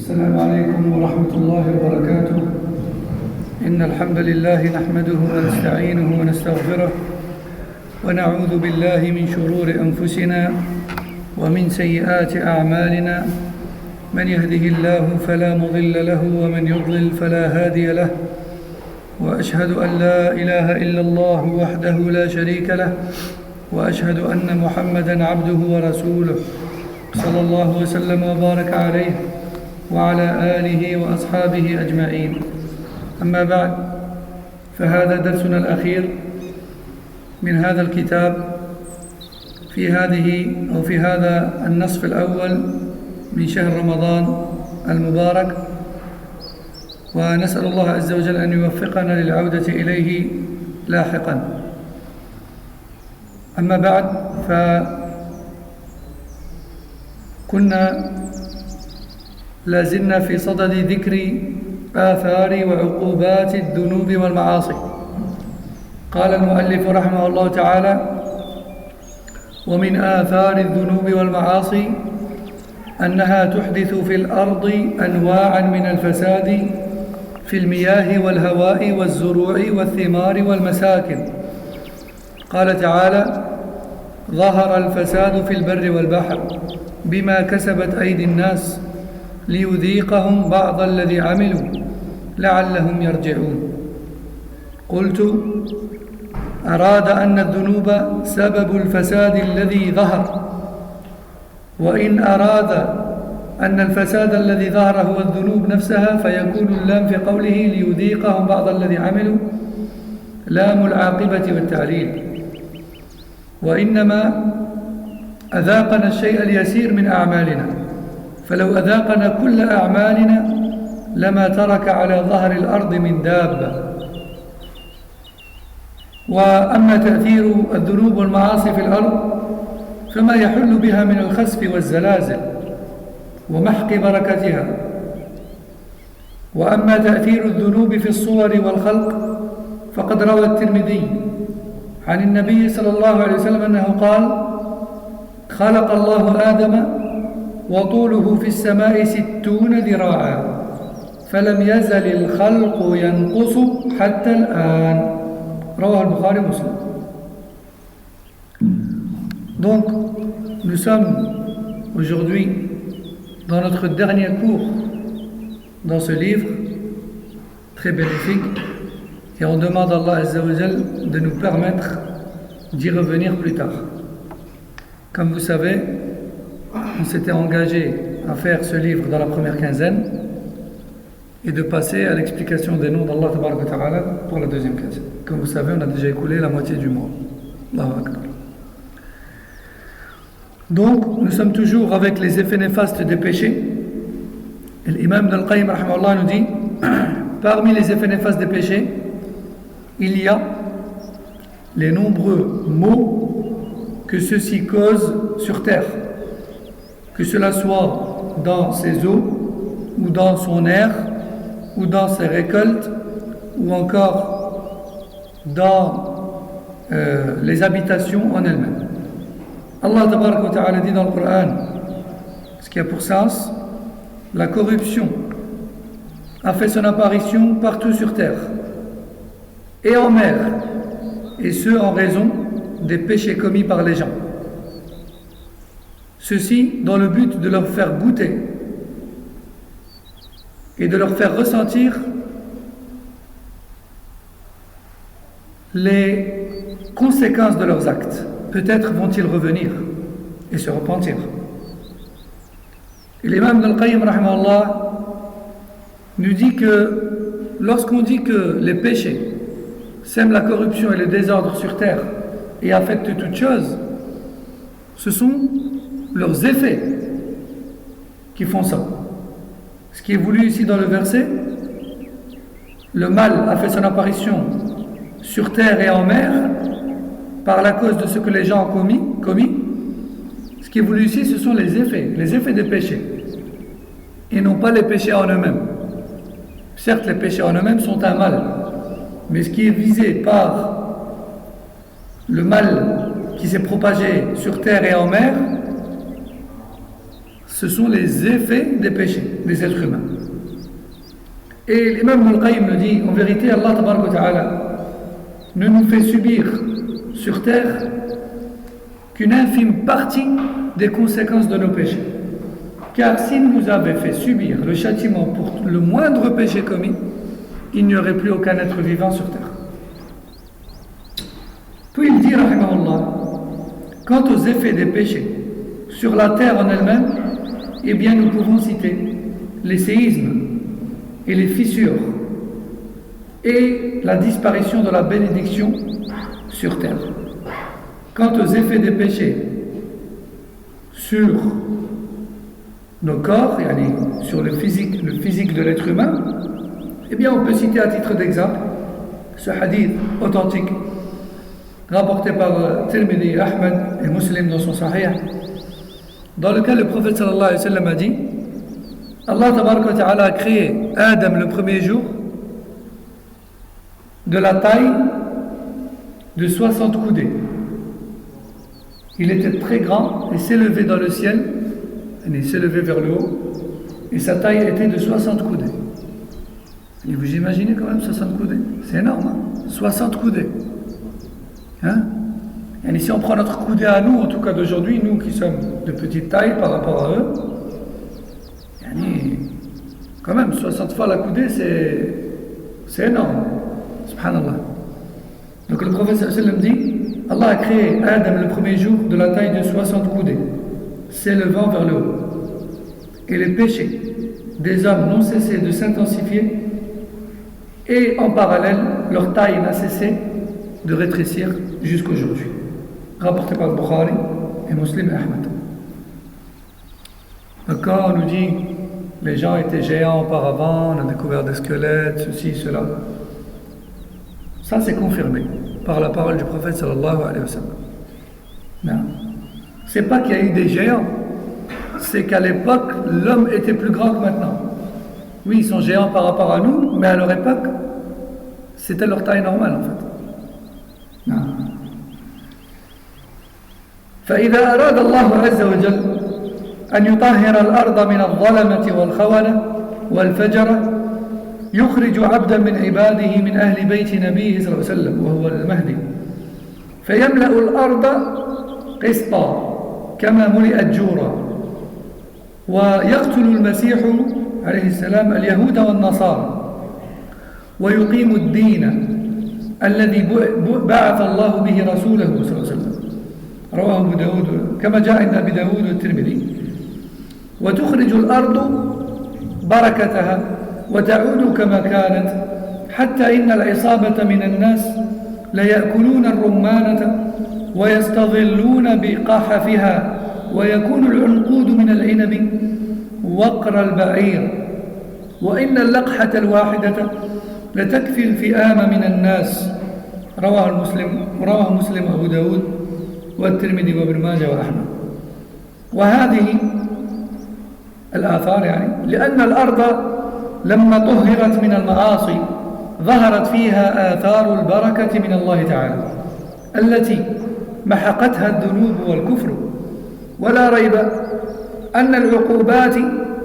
السلام عليكم ورحمة الله وبركاته. إن الحمد لله نحمده ونستعينه ونستغفره ونعوذ بالله من شرور أنفسنا ومن سيئات أعمالنا. من يهده الله فلا مضل له ومن يضلل فلا هادي له، وأشهد أن لا إله إلا الله وحده لا شريك له، وأشهد أن محمدًا عبده ورسوله صلى الله وسلم وبارك عليه وعلى آله وأصحابه أجمعين. أما بعد، فهذا درسنا الأخير من هذا الكتاب في هذا النصف الأول من شهر رمضان المبارك، ونسأل الله عز وجل أن يوفقنا للعودة إليه لاحقا. أما بعد، فكنا لازلنا في صدد ذكر آثار وعقوبات الذنوب والمعاصي. قال المؤلف رحمه الله تعالى: ومن آثار الذنوب والمعاصي أنها تحدث في الأرض أنواعا من الفساد في المياه والهواء والزروع والثمار والمساكن. قال تعالى: ظهر الفساد في البر والبحر بما كسبت أيدي الناس ليذيقهم بعض الذي عملوا لعلهم يرجعون. قلت: أراد أن الذنوب سبب الفساد الذي ظهر، وإن أراد أن الفساد الذي ظهر هو الذنوب نفسها فيكون اللام في قوله ليذيقهم بعض الذي عملوا لام العاقبة والتعليل، وإنما أذاقنا الشيء اليسير من أعمالنا، فلو أذاقنا كل أعمالنا لما ترك على ظهر الأرض من دابة. وأما تأثير الذنوب والمعاصي في الأرض فما يحل بها من الخسف والزلازل ومحق بركتها. وأما تأثير الذنوب في الصور والخلق فقد روى الترمذي عن النبي صلى الله عليه وسلم أنه قال: خلق الله آدم وطوله في السماء 60 ذراعا فلم يزل الخلق ينقص حتى الآن. رواه البخاري ومسلم. Donc, nous sommes aujourd'hui dans notre dernier cours dans ce livre très bénéfique, et on demande à Allah Azza wa Jal de nous permettre d'y revenir plus tard. Comme vous savez, on s'était engagé à faire ce livre dans la première quinzaine et de passer à l'explication des noms d'Allah Tabaraka wa Ta'ala pour la deuxième quinzaine. Comme vous savez, on a déjà écoulé la moitié du mois. Allahu Akbar. Donc, nous sommes toujours avec les effets néfastes des péchés. Et l'imam Ibn al-Qayyim rahimahullah nous dit: parmi les effets néfastes des péchés, il y a les nombreux maux que ceux-ci causent sur terre, que cela soit dans ses eaux, ou dans son air, ou dans ses récoltes, ou encore dans les habitations en elles-mêmes. Allah Tabaraka wa Ta'ala dit dans le Coran, ce qui a pour sens: la corruption a fait son apparition partout sur terre et en mer, et ce en raison des péchés commis par les gens. Ceci dans le but de leur faire goûter et de leur faire ressentir les conséquences de leurs actes. Peut-être vont-ils revenir et se repentir. Et l'imam al-Qayyim rahimahullah nous dit que lorsqu'on dit que les péchés sèment la corruption et le désordre sur terre et affectent toutes choses, ce sont leurs effets qui font ça. Ce qui est voulu ici dans le verset: le mal a fait son apparition sur terre et en mer par la cause de ce que les gens ont commis. Ce qui est voulu ici, ce sont les effets des péchés, et non pas les péchés en eux-mêmes. Certes, les péchés en eux-mêmes sont un mal, mais ce qui est visé par le mal qui s'est propagé sur terre et en mer, ce sont les effets des péchés des êtres humains. Et l'imam Al-Qayyim le dit, en vérité, Allah Tabaraka wa Ta'ala ne nous fait subir sur terre qu'une infime partie des conséquences de nos péchés. Car s'il nous avait fait subir le châtiment pour le moindre péché commis, il n'y aurait plus aucun être vivant sur terre. Puis il dit, rahimahullah, quant aux effets des péchés sur la terre en elle-même, eh bien nous pouvons citer les séismes et les fissures et la disparition de la bénédiction sur terre. Quant aux effets des péchés sur nos corps, sur le physique de l'être humain, eh bien on peut citer à titre d'exemple ce hadith authentique rapporté par Tirmidhi, Ahmed et Muslim dans son Sahih, dans lequel le prophète sallallahu alayhi wa sallam a dit: Allah tabaraka wa ta'ala a créé Adam le premier jour de la taille de 60 coudées. Il était très grand et s'élevait dans le ciel, il s'élevait vers le haut, et sa taille était de 60 coudées. Et vous imaginez quand même 60 coudées? C'est énorme, hein? 60 coudées. Hein? Et si on prend notre coudée à nous, en tout cas d'aujourd'hui, nous qui sommes de petite taille par rapport à eux, quand même 60 fois la coudée, c'est énorme. Subhanallah. Donc le prophète sallallahu alayhi wa sallam dit: Allah a créé Adam le premier jour de la taille de 60 coudées, s'élevant vers le haut. Et les péchés des hommes n'ont cessé de s'intensifier, et en parallèle, leur taille n'a cessé de rétrécir jusqu'aujourd'hui. Rapporté par Bukhari et Muslim et Ahmed. Donc quand on nous dit les gens étaient géants auparavant, on a découvert des squelettes, ceci, cela, ça c'est confirmé par la parole du prophète sallallahu alayhi wa sallam. Non. C'est pas qu'il y a eu des géants, c'est qu'à l'époque l'homme était plus grand que maintenant. Oui, ils sont géants par rapport à nous, mais à leur époque c'était leur taille normale en fait. Non. فإذا أراد الله عز وجل أن يطهر الأرض من الظلمة والخونة والفجرة يخرج عبدا من عباده من أهل بيت نبيه صلى الله عليه وسلم وهو المهدي فيملأ الأرض قسطا كما ملئت جورا ويقتل المسيح عليه السلام اليهود والنصارى ويقيم الدين الذي بعث الله به رسوله صلى الله عليه وسلم رواه أبو داود كما جاء عند أبي داود والترمذي وتخرج الأرض بركتها وتعود كما كانت حتى إن العصابة من الناس ليأكلون الرمانة ويستظلون بقحفها ويكون العنقود من العنب وقر البعير وإن اللقحة الواحدة لتكفي الفئام من الناس رواه مسلم أبو داود والترمذي وابن ماجه وأحمد. وهذه الآثار لأن الأرض لما طهرت من المعاصي ظهرت فيها آثار البركة من الله تعالى التي محقتها الذنوب والكفر ولا ريب أن العقوبات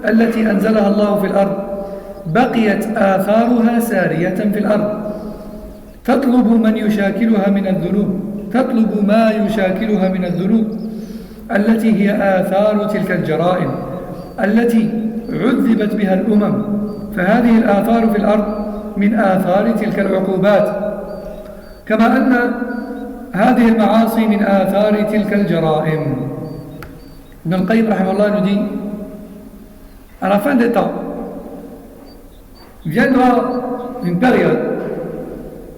التي أنزلها الله في الأرض بقيت آثارها سارية في الأرض تطلب ما يشاكلها من الذنوب التي هي آثار تلك الجرائم التي عذبت بها الأمم فهذه الآثار في الأرض من آثار تلك العقوبات كما أن هذه المعاصي من آثار تلك الجرائم. Ibn al-Qayyim rahimahullah nous dit: à la fin des temps viendra une période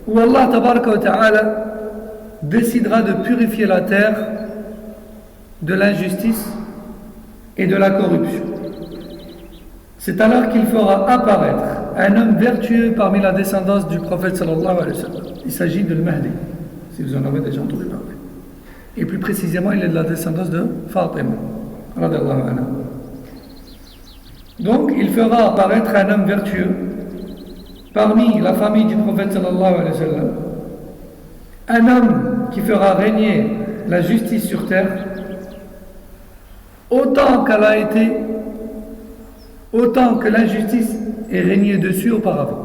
où Allah tabaraka wa ta'ala décidera de purifier la terre de l'injustice et de la corruption. C'est alors qu'il fera apparaître un homme vertueux parmi la descendance du prophète sallallahu alayhi wa sallam. Il s'agit de Mahdi, si vous en avez déjà entendu parler. Et plus précisément, il est de la descendance de Fatima radhiyallahu anha. Donc, il fera apparaître un homme vertueux parmi la famille du prophète sallallahu alayhi wa sallam. Un homme qui fera régner la justice sur terre autant qu'elle a été autant que l'injustice est régnée dessus auparavant.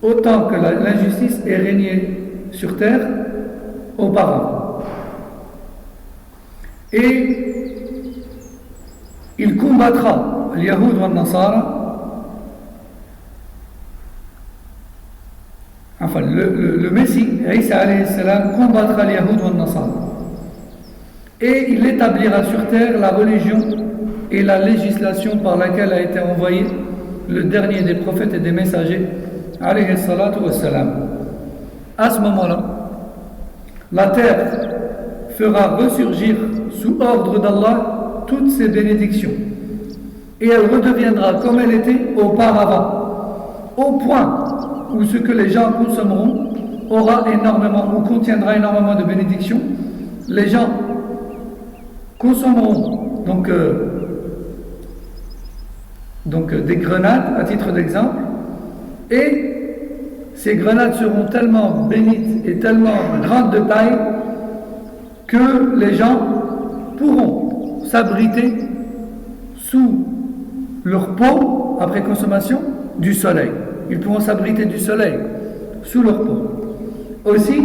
Autant que l'injustice est régnée sur terre auparavant. Et il combattra les Yahoud et les Nasara. Enfin, le Messie, Isa alayhi salam, combattra les Yahoud et les Nasara. Et il établira sur terre la religion et la législation par laquelle a été envoyé le dernier des prophètes et des messagers, alayhi salatu wassalam. À ce moment-là, la terre fera ressurgir sous ordre d'Allah toutes ses bénédictions et elle redeviendra comme elle était auparavant, au point où ce que les gens consommeront aura énormément ou contiendra énormément de bénédictions. Les gens consommeront donc des grenades à titre d'exemple, et ces grenades seront tellement bénites et tellement grandes de taille que les gens pourront s'abriter sous leur peau après consommation du soleil. Ils pourront s'abriter du soleil sous leur peau. Aussi,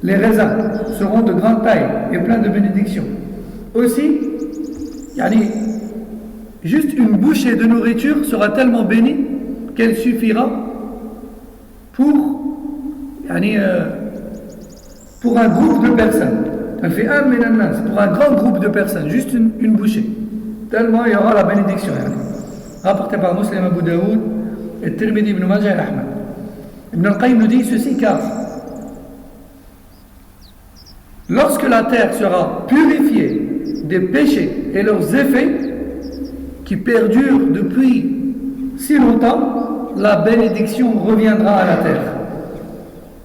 les raisins seront de grande taille et pleins de bénédictions. Aussi, juste une bouchée de nourriture sera tellement bénie qu'elle suffira pour un groupe de personnes. Elle fait pour un grand groupe de personnes, juste une bouchée. Tellement il y aura la bénédiction. Rapporté par Muslim, Abu Daoud, et Tirmidhi, Ibn Majah et Ahmad. Ibn al-Qayyim nous dit ceci car lorsque la terre sera purifiée des péchés et leurs effets qui perdurent depuis si longtemps, la bénédiction reviendra à la terre.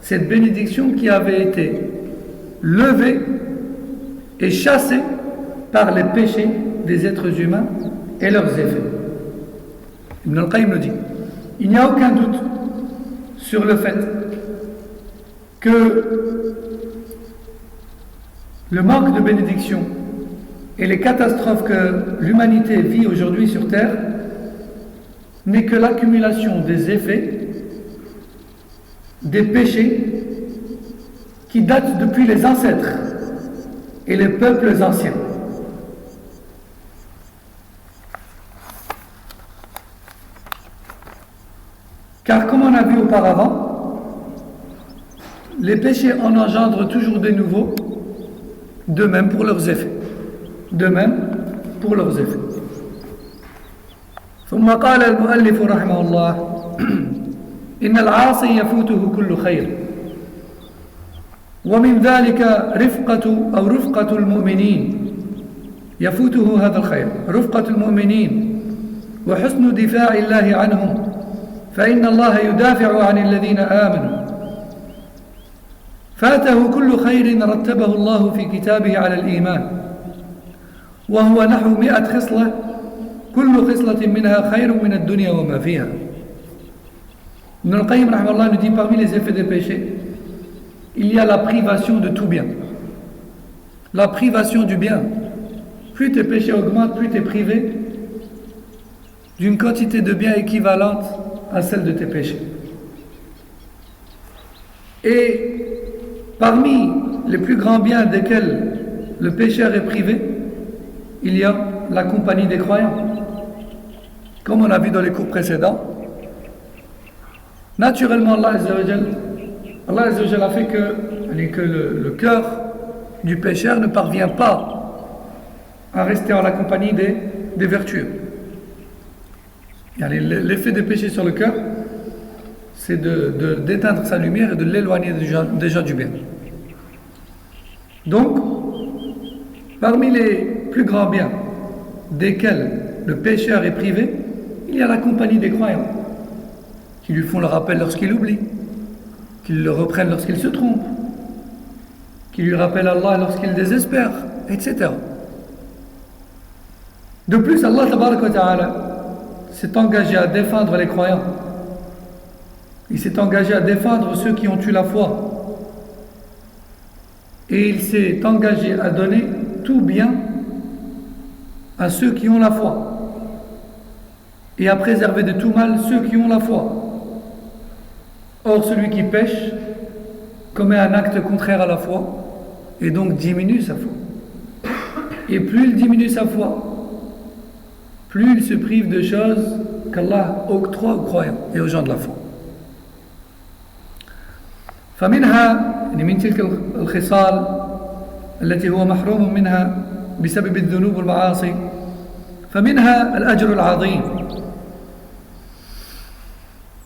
Cette bénédiction qui avait été levée et chassée par les péchés des êtres humains et leurs effets. Ibn al-Qayyim nous dit, il n'y a aucun doute sur le fait que le manque de bénédiction et les catastrophes que l'humanité vit aujourd'hui sur terre n'est que l'accumulation des effets des péchés qui datent depuis les ancêtres et les peuples anciens. Car comme on a vu auparavant, les péchés en engendrent toujours des nouveaux, de même pour leurs effets. De même pour leurs effets. ثم قال المؤلف رحمه الله إن العاصي يفوته كل خير ومن ذلك رفقة المؤمنين يفوته هذا الخير رفقة المؤمنين وحسن دفاع الله عنهم فإن الله يدافع عن الذين آمنوا فاته كل خير رتبه الله في كتابه على الإيمان وهو نحو 100 خصلة كل خصلة منها خير من الدنيا وما فيها. Ibn al-Qayyim rahimahullah nous dit parmi les effets des péchés, il y a la privation de tout bien. La privation du bien. Plus tes péchés augmentent, plus tu es privé d'une quantité de bien équivalente à celle de tes péchés. Et parmi les plus grands biens desquels le pécheur est privé, il y a la compagnie des croyants. Comme on a vu dans les cours précédents, naturellement Allah Azza wa Jal a fait que le cœur du pécheur ne parvient pas à rester en la compagnie des vertueux. L'effet des péchés sur le cœur, c'est d'éteindre sa lumière et de l'éloigner des gens du bien. Donc, parmi les plus grands biens desquels le pécheur est privé, il y a la compagnie des croyants qui lui font le rappel lorsqu'il oublie, qui le reprennent lorsqu'il se trompe, qui lui rappellent Allah lorsqu'il désespère, etc. De plus, Allah Tabaraka wa Ta'ala s'est engagé à défendre les croyants. Il s'est engagé à défendre ceux qui ont eu la foi. Et il s'est engagé à donner tout bien à ceux qui ont la foi. et à préserver de tout mal ceux qui ont la foi. Or, celui qui pêche commet un acte contraire à la foi et donc diminue sa foi. Et plus il diminue sa foi, plus il se prive de choses qu'Allah octroie aux croyants et aux gens de la foi. فمنها من تلك الخصال التي هو محروم منها بسبب الذنوب والمعاصي فمنها الأجر العظيم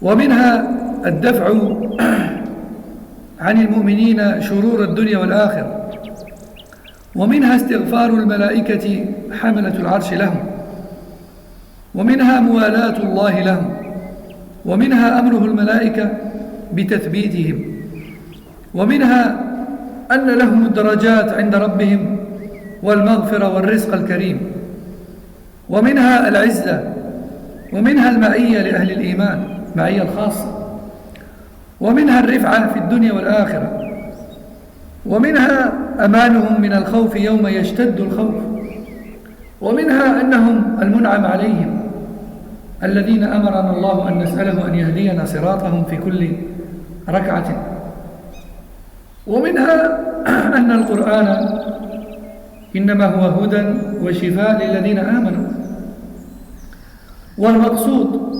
ومنها الدفع عن المؤمنين شرور الدنيا والآخرة ومنها استغفار الملائكة حملة العرش لهم ومنها موالاة الله لهم ومنها أمره الملائكة بتثبيتهم ومنها أن لهم الدرجات عند ربهم والمغفرة والرزق الكريم ومنها العزة ومنها المعية لأهل الإيمان معية الخاصة ومنها الرفعة في الدنيا والآخرة ومنها أمانهم من الخوف يوم يشتد الخوف ومنها أنهم المنعم عليهم الذين أمرنا الله أن نسأله أن يهدينا صراطهم في كل ركعة ومنها أن القرآن إنما هو هدى وشفاء للذين آمنوا والمقصود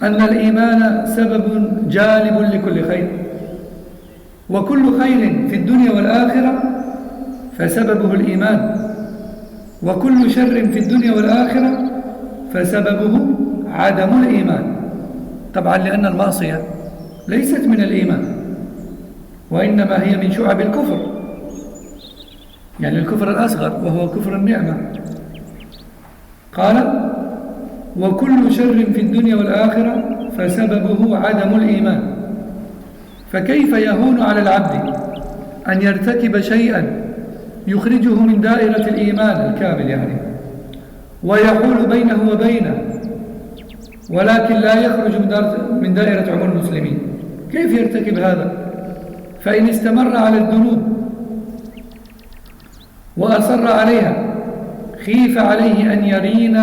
أن الإيمان سبب جالب لكل خير وكل خير في الدنيا والآخرة فسببه الإيمان وكل شر في الدنيا والآخرة فسببه عدم الإيمان طبعا لأن المعصية ليست من الإيمان وإنما هي من شعب الكفر يعني الكفر الأصغر وهو كفر النعمة قال وكل شر في الدنيا والآخرة فسببه عدم الإيمان فكيف يهون على العبد أن يرتكب شيئا يخرجه من دائرة الإيمان الكامل يعني ويحول بينه وبينه ولكن لا يخرج من دائرة عموم المسلمين كيف يرتكب هذا؟ فإن استمر على الذنوب وأصر عليها خيف عليه أن يرين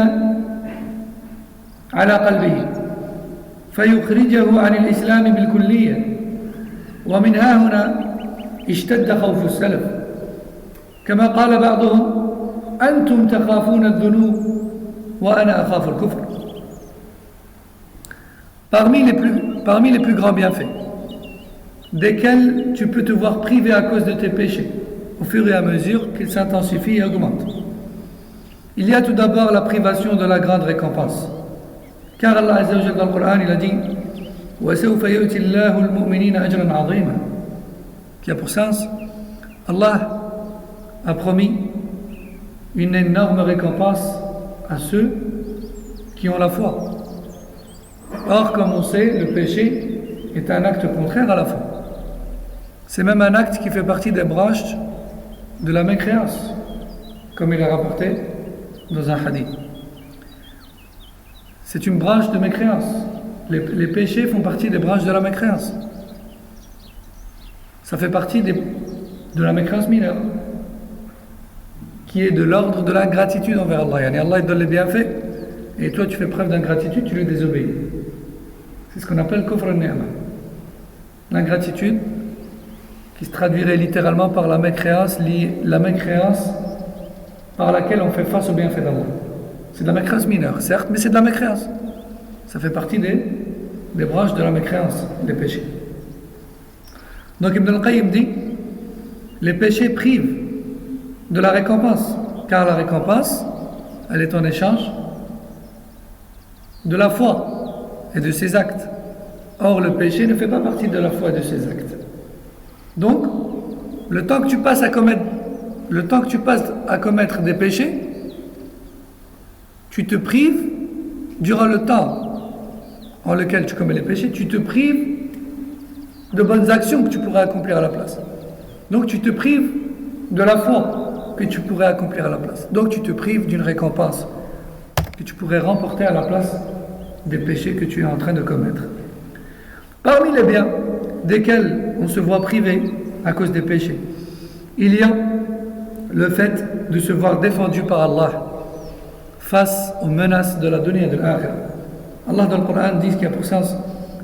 على قلبه فيخرجه عن الإسلام بالكلية ومن ها هنا اشتد خوف السلف كما قال بعضهم أنتم تخافون الذنوب وأنا أخاف الكفر. Parmi les plus grands bienfaits desquels tu peux te voir privé à cause de tes péchés au fur et à mesure qu'ils s'intensifient et augmentent. Il y a tout d'abord la privation de la grande récompense. Car Allah Azza wa Jalla dans le Coran il a dit وَسَوْفَ يُؤْتِ اللَّهُ الْمُؤْمِنِينَ أَجْرًا عَظِيمًا qui a pour sens Allah a promis une énorme récompense à ceux qui ont la foi. Or, comme on sait, le péché est un acte contraire à la foi. C'est même un acte qui fait partie des branches de la mécréance, comme il est rapporté dans un hadith. C'est une branche de mécréance. Les péchés font partie des branches de la mécréance. Ça fait partie de la mécréance mineure, qui est de l'ordre de l'ingratitude envers Allah. Yani Allah il donne les bienfaits, et toi tu fais preuve d'ingratitude, tu lui désobéis. C'est ce qu'on appelle kufr al-ni'ma. L'ingratitude, qui se traduirait littéralement par la mécréance par laquelle on fait face aux bienfaits d'Allah. C'est de la mécréance mineure, certes, mais c'est de la mécréance. Ça fait partie des branches de la mécréance, des péchés. Donc Ibn al-Qayyim dit, les péchés privent de la récompense, car la récompense, elle est en échange de la foi et de ses actes. Or, le péché ne fait pas partie de la foi et de ses actes. Donc, le temps que tu passes à commettre des péchés, tu te prives, durant le temps en lequel tu commets les péchés, tu te prives de bonnes actions que tu pourrais accomplir à la place. Donc, tu te prives de la foi que tu pourrais accomplir à la place. Donc, tu te prives d'une récompense que tu pourrais remporter à la place des péchés que tu es en train de commettre. Parmi les biens desquels on se voit privé à cause des péchés, il y a le fait de se voir défendu par Allah face aux menaces de la dunya et de l'akhirah. Allah dans le Coran dit qu'il y a pour sens,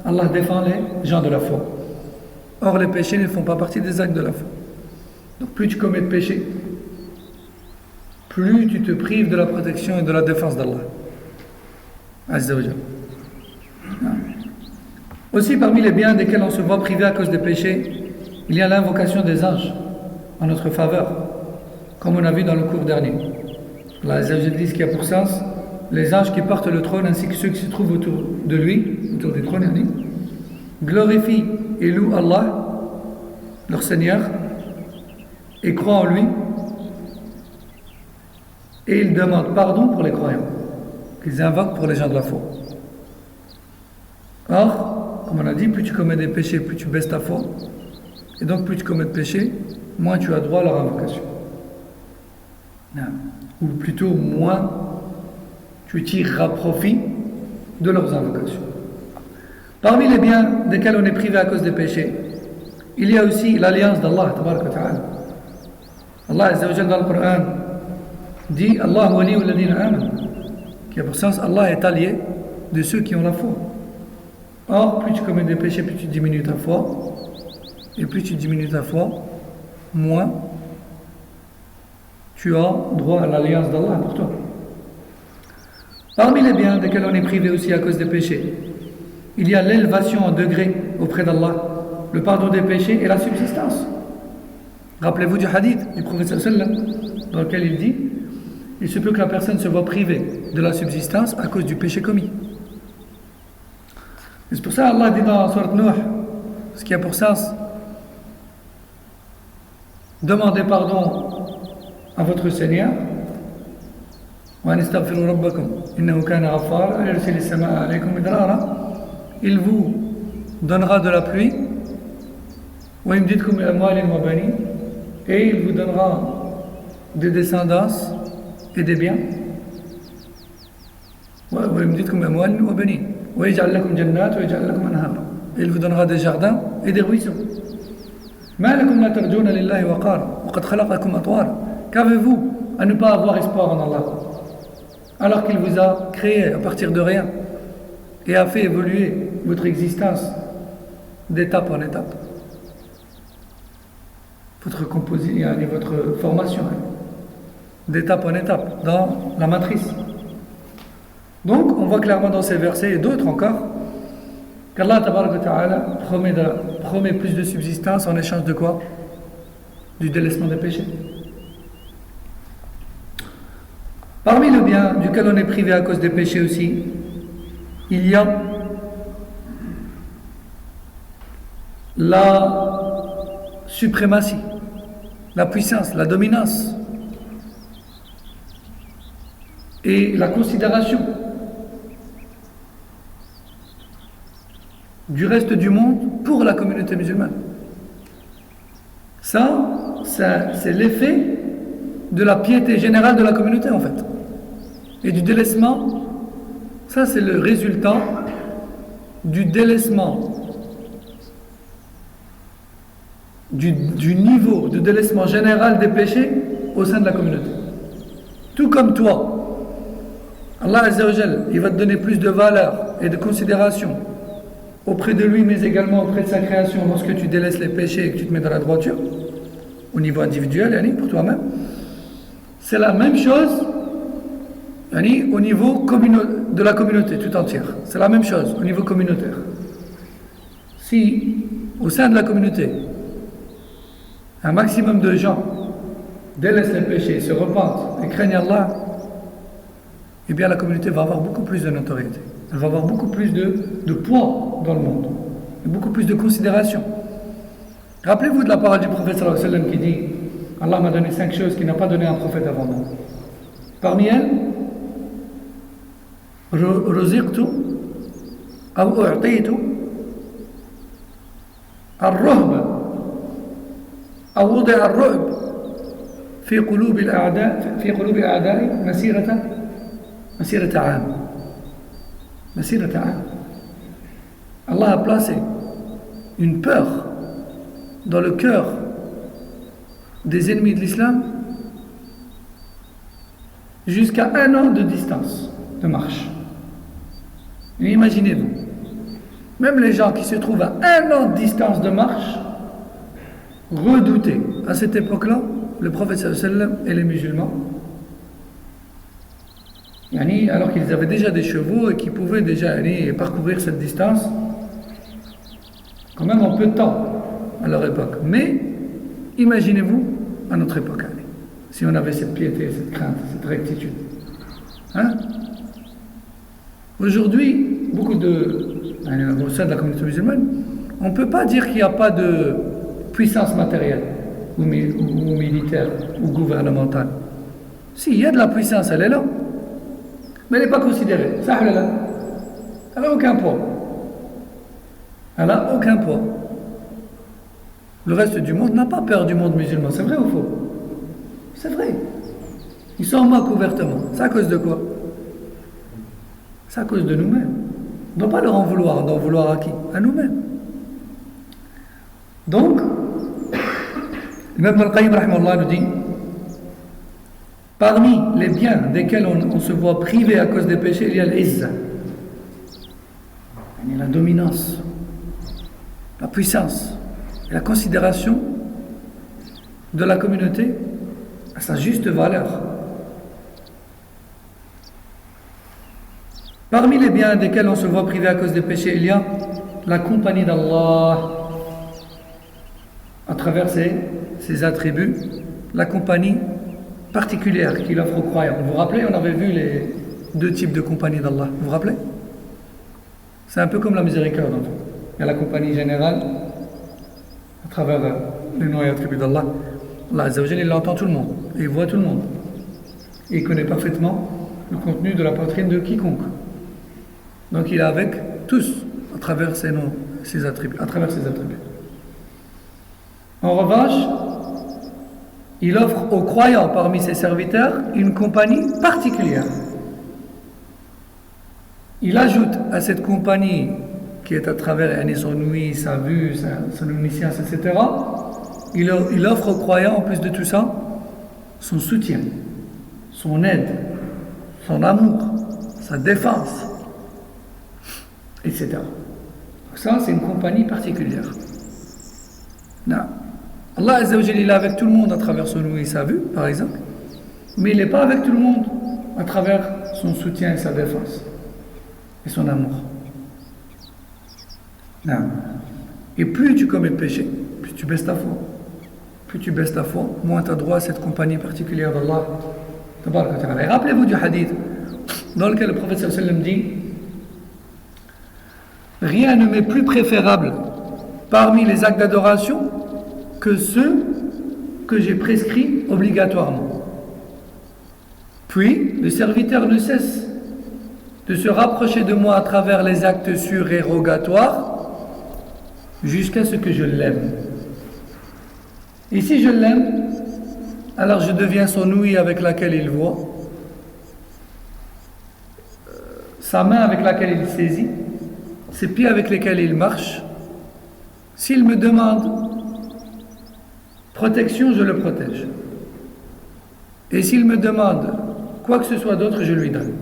Allah défend les gens de la foi. Or les péchés ne font pas partie des actes de la foi. Donc plus tu commets de péchés, plus tu te prives de la protection et de la défense d'Allah Azza wa Jalla. Aussi parmi les biens desquels on se voit privé à cause des péchés, il y a l'invocation des anges en notre faveur, comme on a vu dans le cours dernier. Allah Azza wa Jalla dit ce qui a pour sens les anges qui portent le trône ainsi que ceux qui se trouvent autour de lui, autour du trône, glorifient et louent Allah, leur Seigneur, et croient en lui, et ils demandent pardon pour les croyants, qu'ils invoquent pour les gens de la foi. Or, comme on a dit, plus tu commets des péchés, plus tu baisses ta foi, et donc plus tu commets de péchés, moins tu as droit à leur invocation. Ou plutôt, moins tu tireras profit de leurs invocations. Parmi les biens desquels on est privé à cause des péchés, il y a aussi l'alliance d'Allah, tabaraka wa ta'ala. Allah Azza wa Jalla dans le Coran dit Allah wali alladhina amanu, qui a pour sens Allah est allié de ceux qui ont la foi. Or, plus tu commets des péchés, plus tu diminues ta foi, et plus tu diminues ta foi, moins tu as droit à l'alliance d'Allah pour toi. Parmi les biens desquels on est privé aussi à cause des péchés, il y a l'élévation en degré auprès d'Allah, le pardon des péchés et la subsistance. Rappelez-vous du hadith du prophète sallallahu dans lequel il dit il se peut que la personne se voit privée de la subsistance à cause du péché commis. Et c'est pour ça Allah dit dans Surat Nuh, ce qui a pour sens, demandez pardon à votre Seigneur. Il vous donnera de la pluie et il vous donnera des descendances et des biens. Et il vous donnera des jardins et des ruisseaux. Qu'avez-vous à ne pas avoir espoir en Allah alors qu'il vous a créé à partir de rien et a fait évoluer votre existence d'étape en étape, votre formation d'étape en étape dans la matrice. Donc on voit clairement dans ces versets et d'autres encore qu'Allah tabaraka wa ta'ala promet plus de subsistance en échange de quoi? Du délaissement des péchés. Parmi le bien duquel on est privé à cause des péchés aussi, il y a la suprématie, la puissance, la dominance et la considération du reste du monde pour la communauté musulmane. Ça c'est l'effet de la piété générale de la communauté en fait. Et du délaissement, ça c'est le résultat du délaissement, du niveau de délaissement général des péchés au sein de la communauté. Tout comme toi, Allah Azza wa Jalla, il va te donner plus de valeur et de considération auprès de lui, mais également auprès de sa création lorsque tu délaisses les péchés et que tu te mets dans la droiture, au niveau individuel, pour toi-même. C'est la même chose au niveau de la communauté tout entière. C'est la même chose au niveau communautaire. Si au sein de la communauté, un maximum de gens délaissent les péchés, se repentent et craignent Allah, eh bien la communauté va avoir beaucoup plus de notoriété. Elle va avoir beaucoup plus de poids dans le monde, et beaucoup plus de considération. Rappelez-vous de la parole du prophète sallallahu alayhi wa sallam qui dit Allah m'a donné 5 choses qu'il n'a pas donné à un prophète avant moi. Parmi elles, رزقت أو أعطيت الرهبة أو وضع الرعب في قلوب أعدائي مسيرة عام. Allah a placé une peur dans le cœur des ennemis de l'islam jusqu'à 1 an de distance de marche. Et imaginez-vous, même les gens qui se trouvent à 1 an de distance de marche redoutaient à cette époque-là le prophète sallallahu alayhi wa sallam et les musulmans, alors qu'ils avaient déjà des chevaux et qu'ils pouvaient déjà parcourir cette distance quand même en peu de temps à leur époque. Mais imaginez-vous à notre époque, si on avait cette piété, cette crainte, cette rectitude. Aujourd'hui, beaucoup au sein de la communauté musulmane, on ne peut pas dire qu'il n'y a pas de puissance matérielle ou militaire ou gouvernementale. Si, il y a de la puissance, elle est là, mais elle n'est pas considérée. Ça, elle n'a aucun poids. Elle n'a aucun poids. Le reste du monde n'a pas peur du monde musulman. C'est vrai ou faux? C'est vrai. Ils s'en moquent ouvertement. C'est à cause de quoi? C'est à cause de nous-mêmes. On ne doit pas leur en vouloir. On doit en vouloir à qui? À nous-mêmes. Donc, l'imam Ibn al-Qayyim rahimahullah nous dit, parmi les biens desquels on se voit privé à cause des péchés, il y a l'izza, la dominance, la puissance et la considération de la communauté à sa juste valeur. Parmi les biens desquels on se voit privé à cause des péchés, il y a la compagnie d'Allah à travers ses attributs, la compagnie particulière qu'il offre aux croyants. Vous vous rappelez, on avait vu les 2 types de compagnie d'Allah. Vous vous rappelez? C'est un peu comme la miséricorde en fait. Il y a la compagnie générale à travers les noms et attributs d'Allah. Allah Azza wa Jalla, il entend tout le monde et il voit tout le monde. Et il connaît parfaitement le contenu de la poitrine de quiconque. Donc il est avec tous à travers ses noms, ses attributs, à travers ses attributs. En revanche, il offre aux croyants parmi ses serviteurs une compagnie particulière. Il ajoute à cette compagnie qui est à travers son ouïe, sa vue, son omniscience, etc. Il offre aux croyants, en plus de tout ça, son soutien, son aide, son amour, sa défense, etc. Donc ça, c'est une compagnie particulière. Non. Allah Azza wa Jalla, il est avec tout le monde à travers son ouïe et sa vue, par exemple, mais il n'est pas avec tout le monde à travers son soutien et sa défense et son amour. Non. Et plus tu commets de péché, plus tu baisses ta foi. Plus tu baisses ta foi, moins tu as droit à cette compagnie particulière d'Allah. Et rappelez-vous du hadith dans lequel le prophète sallallahu alayhi wa sallam dit: rien ne m'est plus préférable parmi les actes d'adoration que ceux que j'ai prescrits obligatoirement. Puis, le serviteur ne cesse de se rapprocher de moi à travers les actes surérogatoires jusqu'à ce que je l'aime. Et si je l'aime, alors je deviens son ouïe avec laquelle il voit, sa main avec laquelle il saisit, ses pieds avec lesquels il marche. S'il me demande protection, je le protège. Et s'il me demande quoi que ce soit d'autre, je lui donne.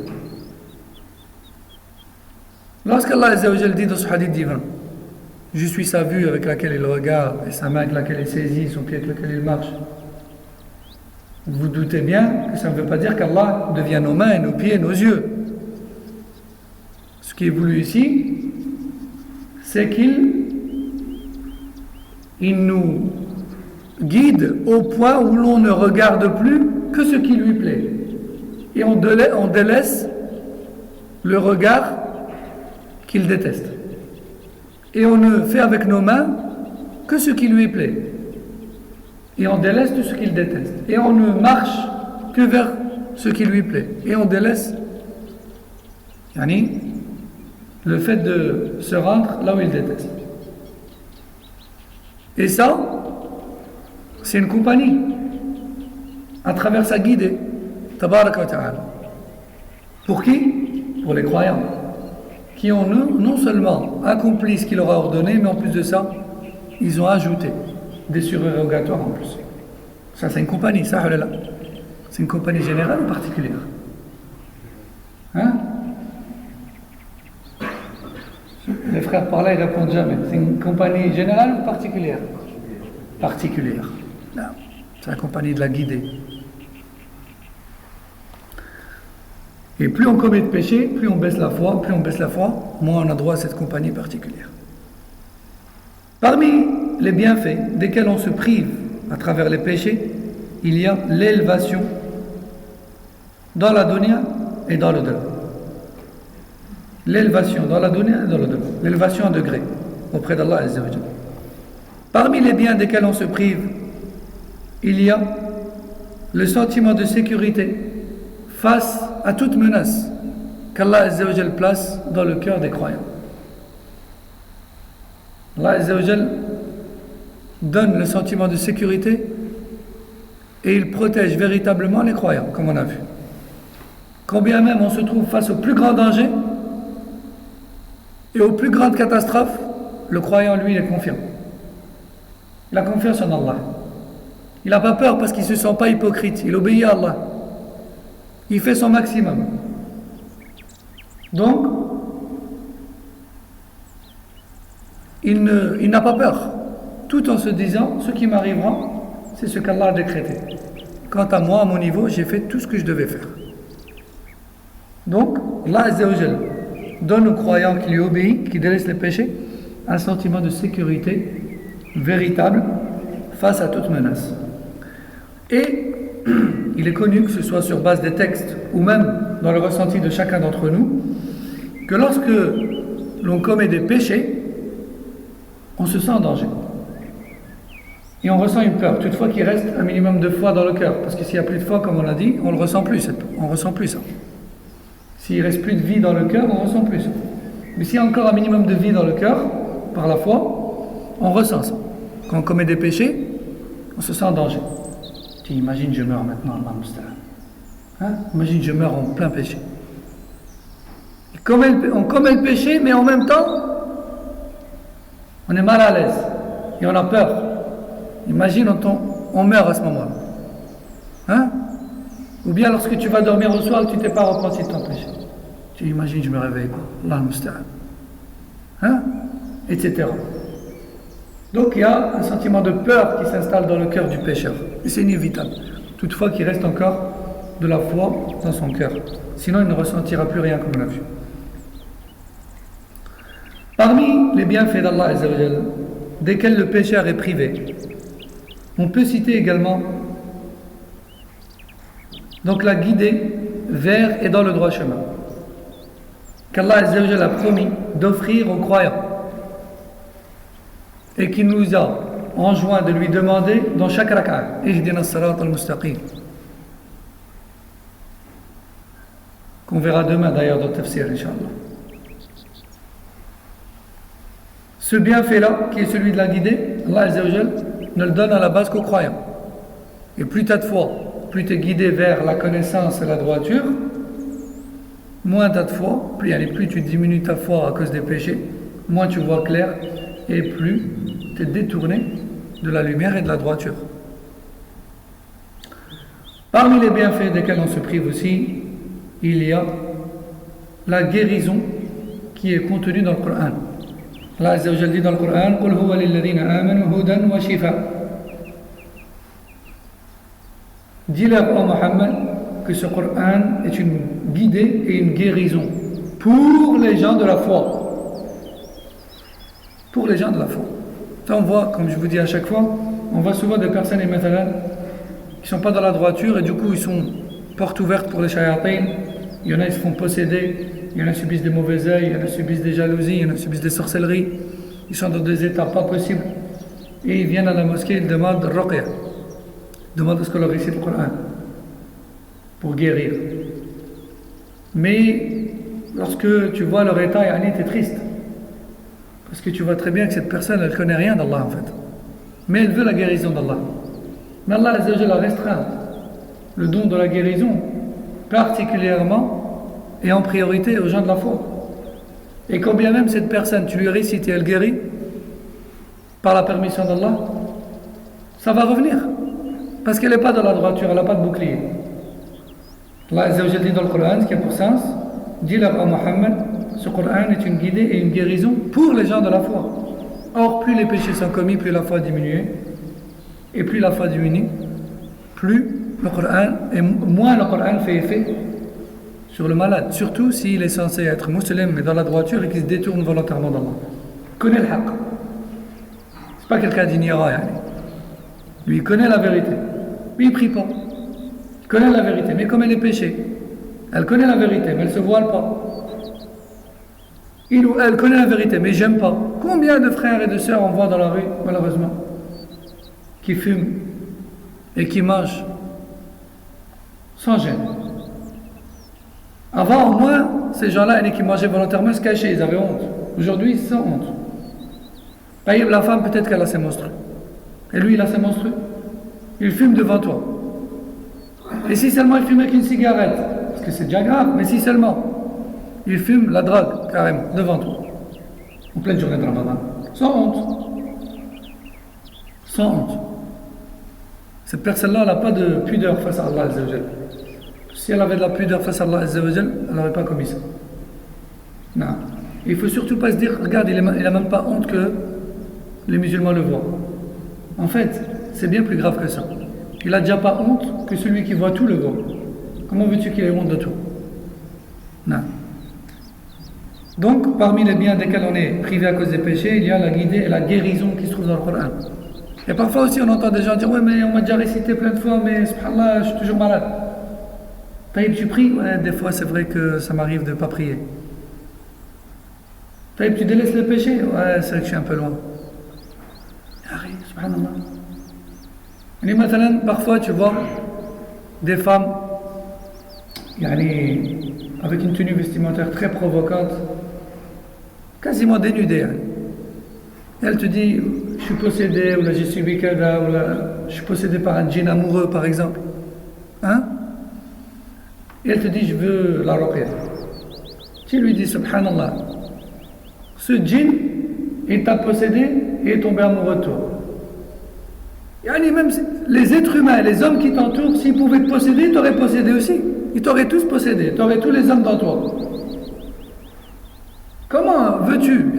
Lorsqu'Allah Azza wa Jalla dit dans ce hadith divin: je suis sa vue avec laquelle il regarde, et sa main avec laquelle il saisit, son pied avec lequel il marche, vous doutez bien que ça ne veut pas dire qu'Allah devient nos mains, nos pieds, nos yeux. Ce qui est voulu ici, c'est qu'il nous guide au point où l'on ne regarde plus que ce qui lui plaît. Et on délaisse le regard qu'il déteste. Et on ne fait avec nos mains que ce qui lui plaît. Et on délaisse tout ce qu'il déteste. Et on ne marche que vers ce qui lui plaît. Et on délaisse le fait de se rendre là où il déteste. Et ça, c'est une compagnie à travers sa guidée. Tabaraka wa ta'ala. Pour qui? Pour les croyants, qui ont non seulement accompli ce qu'il leur a ordonné, mais en plus de ça, ils ont ajouté des surérogatoires en plus. Ça, c'est une compagnie, ça, halala. C'est une compagnie générale ou particulière? Hein? Les frères par là, ils répondent jamais. C'est une compagnie générale ou particulière? Particulière. Non. C'est la compagnie de la guidée. Et plus on commet de péché, plus on baisse la foi, moins on a droit à cette compagnie particulière. Parmi les bienfaits desquels on se prive à travers les péchés, il y a l'élévation dans la dunya et dans le delà. L'élévation dans la dunya et dans le delà. L'élévation en degré auprès d'Allah Azza wa Jalla. Parmi les biens desquels on se prive, il y a le sentiment de sécurité face à toute menace qu'Allah Azza wa Jalla place dans le cœur des croyants. Allah Azza wa Jalla donne le sentiment de sécurité et il protège véritablement les croyants, comme on a vu. Quand bien même on se trouve face au plus grand danger et aux plus grandes catastrophes, le croyant, lui, il est confiant. Il a confiance en Allah. Il n'a pas peur parce qu'il ne se sent pas hypocrite. Il obéit à Allah. Il fait son maximum. Donc, il n'a pas peur. Tout en se disant, ce qui m'arrivera, c'est ce qu'Allah a décrété. Quant à moi, à mon niveau, j'ai fait tout ce que je devais faire. Donc, Allah Azza wa Jalla donne aux croyants qui lui obéissent, qui délaissent les péchés, un sentiment de sécurité véritable face à toute menace. Et il est connu, que ce soit sur base des textes ou même dans le ressenti de chacun d'entre nous, que lorsque l'on commet des péchés, on se sent en danger. Et on ressent une peur, toutefois qu'il reste un minimum de foi dans le cœur. Parce que s'il n'y a plus de foi, comme on l'a dit, on ne ressent plus ça. S'il ne reste plus de vie dans le cœur, on ne ressent plus ça. Mais s'il y a encore un minimum de vie dans le cœur, par la foi, on ressent ça. Quand on commet des péchés, on se sent en danger. Tu imagines, je meurs maintenant, Allah Musta'an. Hein? Imagine, je meurs en plein péché. On commet le péché, mais en même temps, on est mal à l'aise. Et on a peur. Imagine, on meurt à ce moment-là. Hein? Ou bien lorsque tu vas dormir au soir, tu ne t'es pas repenti de ton péché. Tu imagines, je me réveille, quoi. Allah Musta'an. Hein? Etc. Donc il y a un sentiment de peur qui s'installe dans le cœur du pécheur. Et c'est inévitable. Toutefois qu'il reste encore de la foi dans son cœur. Sinon il ne ressentira plus rien comme on a vu. Parmi les bienfaits d'Allah Azza wa Jalla, desquels le pécheur est privé, on peut citer également donc la guidée vers et dans le droit chemin qu'Allah Azza wa Jalla a promis d'offrir aux croyants et qu'il nous a enjoint de lui demander dans chaque raka'a. Ihdina as-sirat al-mustaqim. Qu'on verra demain d'ailleurs dans le tafsir, Inch'Allah. Ce bienfait-là, qui est celui de la guidée, Allah Azza wa Jalla ne le donne à la base qu'aux croyants. Et plus tu as de foi, plus tu es guidé vers la connaissance et la droiture, moins tu as de foi, plus tu diminues ta foi à cause des péchés, moins tu vois clair, et plus tu es détourné de la lumière et de la droiture. Parmi les bienfaits desquels on se prive aussi, il y a la guérison qui est contenue dans le Coran. Allah Azza wa Jalla dit dans le Coran, قُلْ هُوَ لِلَّذِينَ آمَنُوا هُدًى وَشِفَاءً. Dis-leur, ô Mohammed, que ce Coran est une guidée et une guérison pour les gens de la foi. Pour les gens de la foi. Ça on voit, comme je vous dis à chaque fois, on voit souvent des personnes qui ne sont pas dans la droiture et du coup ils sont porte ouverte pour les shayatin. Il y en a qui se font posséder, il y en a qui subissent des mauvais œils, il y en a qui subissent des jalousies, il y en a qui subissent des sorcelleries. Ils sont dans des états pas possibles. Et ils viennent à la mosquée, ils demandent ruqya. Ils demandent à ce qu'on leur récite le Coran pour guérir. Mais lorsque tu vois leur état, tu es triste. Parce que tu vois très bien que cette personne, elle ne connaît rien d'Allah en fait. Mais elle veut la guérison d'Allah. Mais Allah Azza wa Jalla restreint le don de la guérison particulièrement et en priorité aux gens de la foi. Et quand bien même cette personne, tu lui récites et elle guérit par la permission d'Allah, ça va revenir. Parce qu'elle n'est pas dans la droiture, elle n'a pas de bouclier. Allah Azza wa Jalla dit dans le Coran, ce qui a pour sens, dis-leur à Mohammed, ce Coran est une guidée et une guérison pour les gens de la foi. Or, plus les péchés sont commis, plus la foi diminue. Et plus la foi diminue, plus le Coran, et moins le Coran fait effet sur le malade. Surtout s'il est censé être musulman, mais dans la droiture et qu'il se détourne volontairement d'Allah. Il connaît le haqq. C'est pas quelqu'un d'ignorant. Lui, il connaît la vérité. Lui, il prie pas. Il connaît la vérité, mais comme elle est péché, elle connaît la vérité, mais elle ne se voile pas. Il ou elle connaît la vérité, mais j'aime pas. Combien de frères et de sœurs on voit dans la rue, malheureusement, qui fument et qui mangent sans gêne. Avant, au moins, ces gens-là, qui mangeaient volontairement, se cachaient, ils avaient honte. Aujourd'hui, sans honte. La femme, peut-être qu'elle a ses monstrueux. Et lui, il a ses monstrueux. Il fume devant toi. Et si seulement il fume avec une cigarette, parce que c'est déjà grave, mais si seulement il fume la drogue, carrément, devant toi, en pleine journée de Ramadan, sans honte. Sans honte. Cette personne-là, elle n'a pas de pudeur face à Allah Azza wa Jal. Si elle avait de la pudeur face à Allah Azza wa Jal, elle n'aurait pas commis ça. Non. Il ne faut surtout pas se dire, regarde, il n'a même pas honte que les musulmans le voient. En fait, c'est bien plus grave que ça. Il n'a déjà pas honte que celui qui voit tout le voit. Comment veux-tu qu'il ait honte de tout? Non. Donc, parmi les biens desquels on est privé à cause des péchés, il y a la guidée et la guérison qui se trouvent dans le Coran. Et parfois aussi, on entend des gens dire, ouais, mais on m'a déjà récité plein de fois, mais subhanallah, je suis toujours malade. Taïb, tu pries? Ouais, des fois, c'est vrai que ça m'arrive de ne pas prier. Taïb, tu délaisses le péché? Ouais, c'est vrai que je suis un peu loin. Arrête, subhanallah. Et maintenant, parfois, tu vois des femmes avec une tenue vestimentaire très provocante, quasiment dénudée. Et elle te dit, je suis possédée, ou là j'ai subi kada, ou là je suis possédée par un djinn amoureux, par exemple. Hein? Et elle te dit, je veux la ruqya. Tu lui dis, subhanallah, ce djinn, il t'a possédé et est tombé amoureux de toi. Même les êtres humains, les hommes qui t'entourent, s'ils pouvaient te posséder, ils t'auraient possédé aussi. Ils t'auraient tous possédé, tu aurais tous les hommes dans toi. Comment veux-tu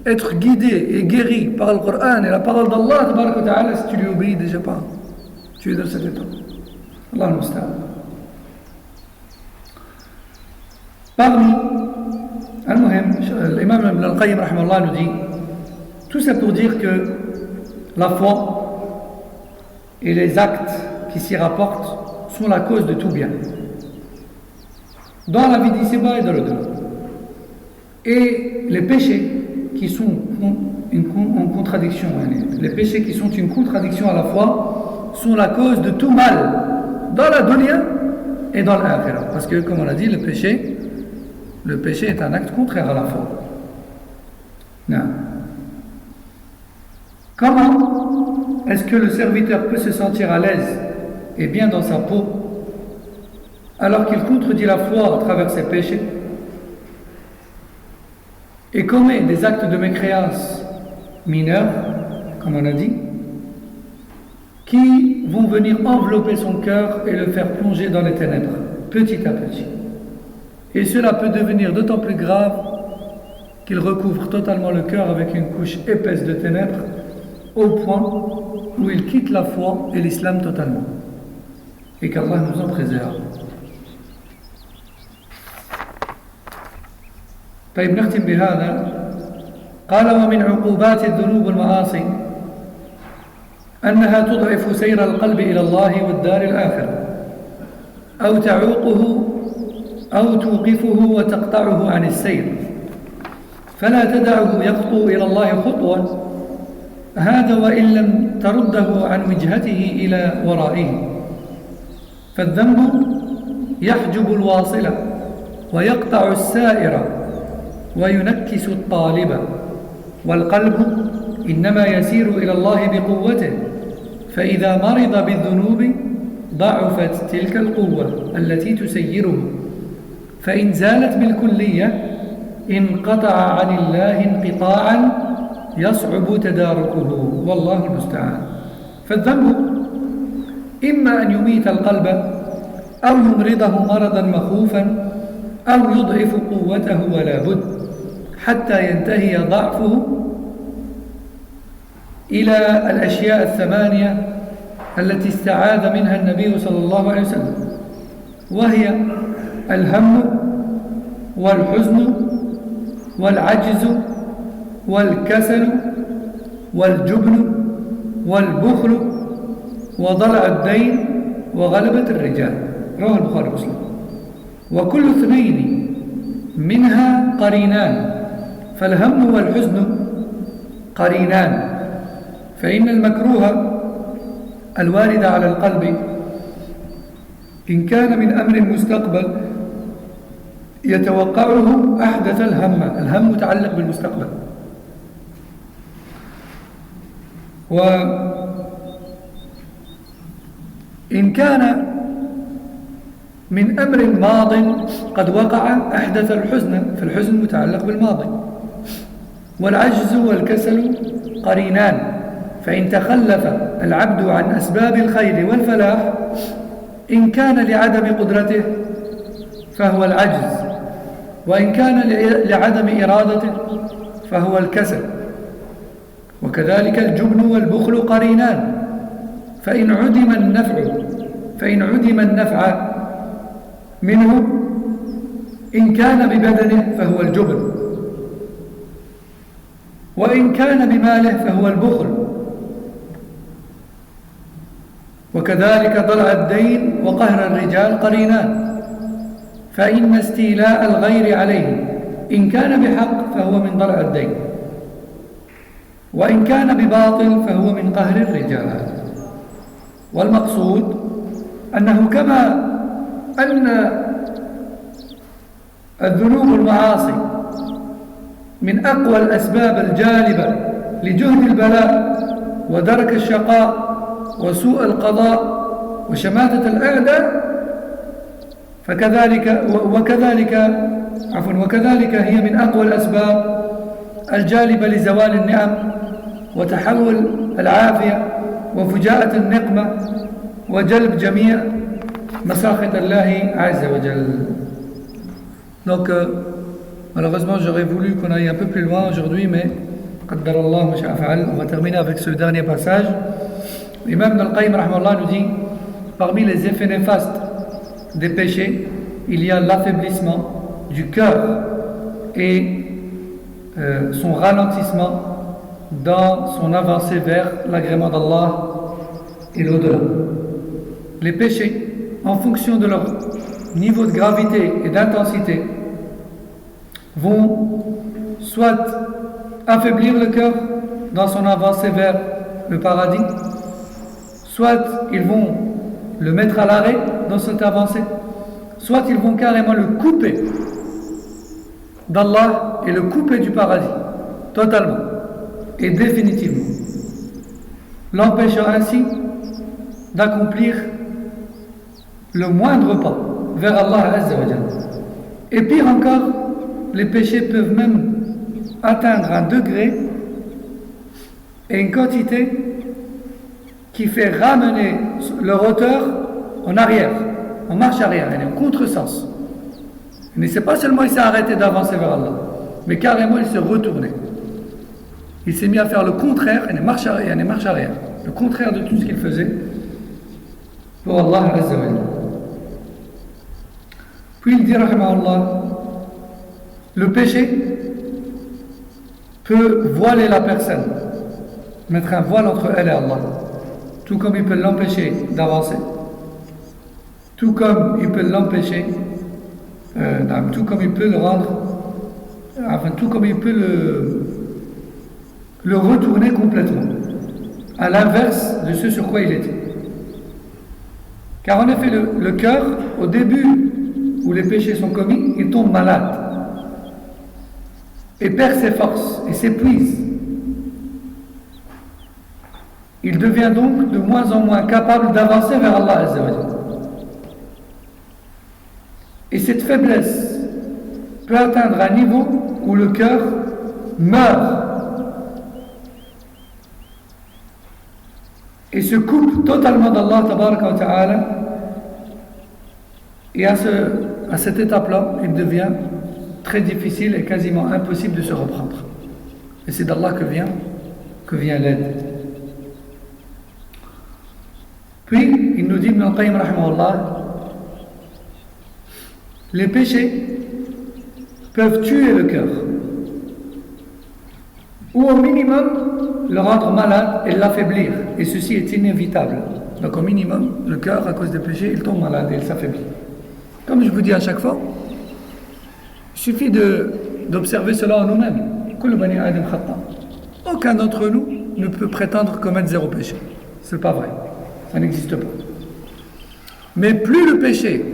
être guidé et guéri par le Coran et la parole d'Allah si tu lui obéis déjà pas? Tu es dans cet état. Allah al-Musta'an. Parmi l'imam Ibn al-Qayyim rahimahullah nous dit, tout ça pour dire que la foi et les actes qui s'y rapportent sont la cause de tout bien. Dans la vie d'ici-bas et dans l'au-delà. Et les péchés qui sont en contradiction, les péchés qui sont une contradiction à la foi, sont la cause de tout mal dans la dunya et dans l'akhirah. Parce que, comme on l'a dit, le péché est un acte contraire à la foi. Non. Comment est-ce que le serviteur peut se sentir à l'aise et bien dans sa peau alors qu'il contredit la foi à travers ses péchés et commet des actes de mécréance mineurs, comme on a dit, qui vont venir envelopper son cœur et le faire plonger dans les ténèbres, petit à petit. Et cela peut devenir d'autant plus grave qu'il recouvre totalement le cœur avec une couche épaisse de ténèbres, au point où il quitte la foi et l'islam totalement. Et qu'Allah nous en préserve. طيب نختم بهذا. قال ومن عقوبات الذنوب والمعاصي أنها تضعف سير القلب إلى الله والدار الآخرة أو تعوقه أو توقفه وتقطعه عن السير فلا تدعه يخطو إلى الله خطوة هذا وإن لم ترده عن وجهته إلى ورائه فالذنب يحجب الواصل ويقطع السائر وينكس الطالب والقلب إنما يسير إلى الله بقوته فإذا مرض بالذنوب ضعفت تلك القوة التي تسيره فإن زالت بالكلية انقطع عن الله انقطاعا يصعب تداركه والله المستعان. فالذنب إما أن يميت القلب أو يمرضه مرضا مخوفا أو يضعف قوته ولا بد حتى ينتهي ضعفه إلى الأشياء الثمانية التي استعاذ منها النبي صلى الله عليه وسلم، وهي الهم والحزن والعجز والكسل والجبن والبخل وضلع الدين وغلبة الرجال. رواه البخاري ومسلم. وكل اثنين منها قرينان، فالهم والحزن قرينان، فإن المكروه الوارد على القلب إن كان من أمر مستقبل يتوقعه أحدث الهم متعلق بالمستقبل، وإن كان من أمر ماض قد وقع أحدث الحزن، فالحزن متعلق بالماضي. والعجز والكسل قرينان، فإن تخلف العبد عن أسباب الخير والفلاح إن كان لعدم قدرته فهو العجز، وإن كان لعدم إرادته فهو الكسل. وكذلك الجبن والبخل قرينان، فإن عدم النفع منه إن كان ببدنه فهو الجبن، وإن كان بماله فهو البخل. وكذلك ضلع الدين وقهر الرجال قرينان، فإن استيلاء الغير عليه إن كان بحق فهو من ضلع الدين، وإن كان بباطل فهو من قهر الرجال. والمقصود أنه كما أن الذنوب والمعاصي من أقوى الأسباب الجالبة لجهد البلاء ودرك الشقاء وسوء القضاء وشماتة الأعداء، وكذلك هي من أقوى الأسباب الجالبة لزوال النعم وتحول العافية وفجاءة النقمة وجلب جميع مساخط الله عز وجل. Donc, malheureusement, j'aurais voulu qu'on aille un peu plus loin aujourd'hui, mais on va terminer avec ce dernier passage. L'imam Ibn al-Qayyim rahimahullah nous dit, parmi les effets néfastes des péchés, il y a l'affaiblissement du cœur et son ralentissement dans son avancée vers l'agrément d'Allah et l'au-delà. Les péchés, en fonction de leur niveau de gravité et d'intensité, vont soit affaiblir le cœur dans son avancée vers le paradis, soit ils vont le mettre à l'arrêt dans cette avancée, soit ils vont carrément le couper d'Allah et le couper du paradis, totalement et définitivement, l'empêchant ainsi d'accomplir le moindre pas vers Allah Azza wa Jalla. Et pire encore, les péchés peuvent même atteindre un degré et une quantité qui fait ramener leur auteur en arrière, en marche arrière, en contresens. Mais c'est pas seulement il s'est arrêté d'avancer vers Allah, mais carrément il s'est retourné. Il s'est mis à faire le contraire, et marche arrière, le contraire de tout ce qu'il faisait pour Allah Azza wa Jalla. Puis il dit, rahimahullah, le péché peut voiler la personne, mettre un voile entre elle et Allah, tout comme il peut l'empêcher d'avancer, tout comme il peut l'empêcher, tout comme il peut le rendre, tout comme il peut le retourner complètement, à l'inverse de ce sur quoi il était. Car en effet, le cœur, au début où les péchés sont commis, il tombe malade et perd ses forces et s'épuise. Il devient donc de moins en moins capable d'avancer vers Allah Azza wa Jalla. Et cette faiblesse peut atteindre un niveau où le cœur meurt et se coupe totalement d'Allah Tabaraka wa Ta'ala Et à cette étape-là, il devient très difficile et quasiment impossible de se reprendre. Et c'est d'Allah que vient l'aide. Puis, il nous dit, Ibn al-Qayyim rahimahullah, les péchés peuvent tuer le cœur, ou au minimum le rendre malade et l'affaiblir, et ceci est inévitable. Donc au minimum, le cœur, à cause des péchés, il tombe malade et il s'affaiblit. Comme je vous dis à chaque fois, il suffit d'observer cela en nous-mêmes. Aucun d'entre nous ne peut prétendre commettre zéro péché. C'est pas vrai, ça n'existe pas. Mais plus le péché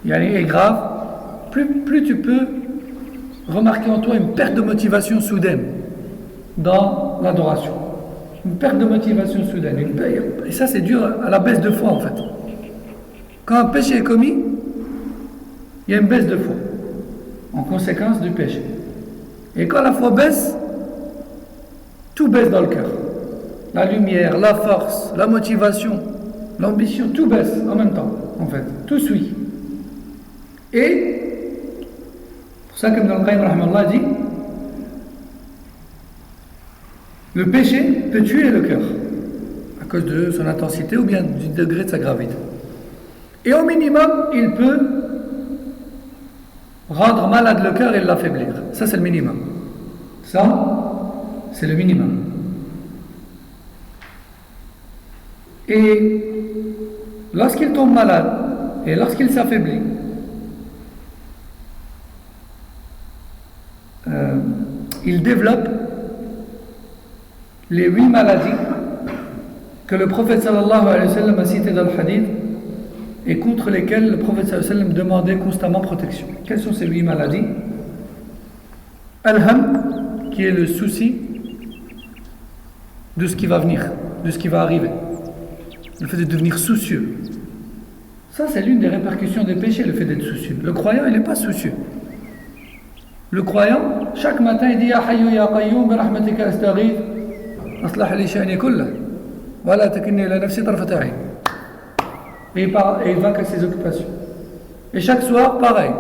est grave, plus tu peux remarquer en toi une perte de motivation soudaine dans l'adoration. Une perte de motivation soudaine. Et ça, c'est dû à la baisse de foi, en fait. Quand un péché est commis, il y a une baisse de foi, en conséquence du péché. Et quand la foi baisse, tout baisse dans le cœur. La lumière, la force, la motivation, l'ambition, tout baisse en même temps, en fait. Tout suit. Et c'est pour ça que Ibn al-Qayyim rahimahullah dit, le péché peut tuer le cœur à cause de son intensité ou bien du degré de sa gravité. Et au minimum, il peut rendre malade le cœur et l'affaiblir. Ça, c'est le minimum. Ça, c'est le minimum. Et lorsqu'il tombe malade et lorsqu'il s'affaiblit, il développe les 8 maladies que le prophète sallallahu alayhi wa sallam a citées dans le hadith et contre lesquelles le prophète sallallahu alayhi wa sallam demandait constamment protection. Quelles sont ces 8 maladies? Al-Ham, qui est le souci de ce qui va venir, de ce qui va arriver. Le fait de devenir soucieux. Ça, c'est l'une des répercussions des péchés, le fait d'être soucieux. Le croyant, il n'est pas soucieux. Le croyant, chaque matin, il dit Ya Hayyu Ya Qayyum, bi rahmatika astaghith, aslah li sha'ni kullah, wa la takilni ila nafsi tarfata 'ayn. Et il va qu'à ses occupations. Et chaque soir, pareil.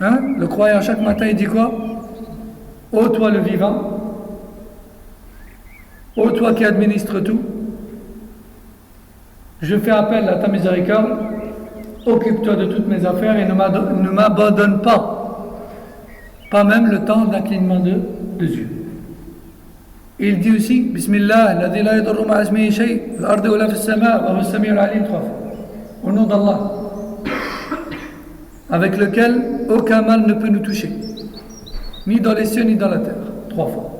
Le croyant, chaque matin, il dit quoi? Ô toi le vivant, ô toi qui administre tout, je fais appel à ta miséricorde, occupe-toi de toutes mes affaires et ne m'abandonne pas même le temps d'un clignement de yeux. Et il dit aussi Bismillah, alladhi la yadurru ma'a ismihi shay, fil ardi wa la fis sama', wa huwa as-sami'ul 'alim, 3 fois. Au nom d'Allah, avec lequel aucun mal ne peut nous toucher, ni dans les cieux ni dans la terre, 3 fois.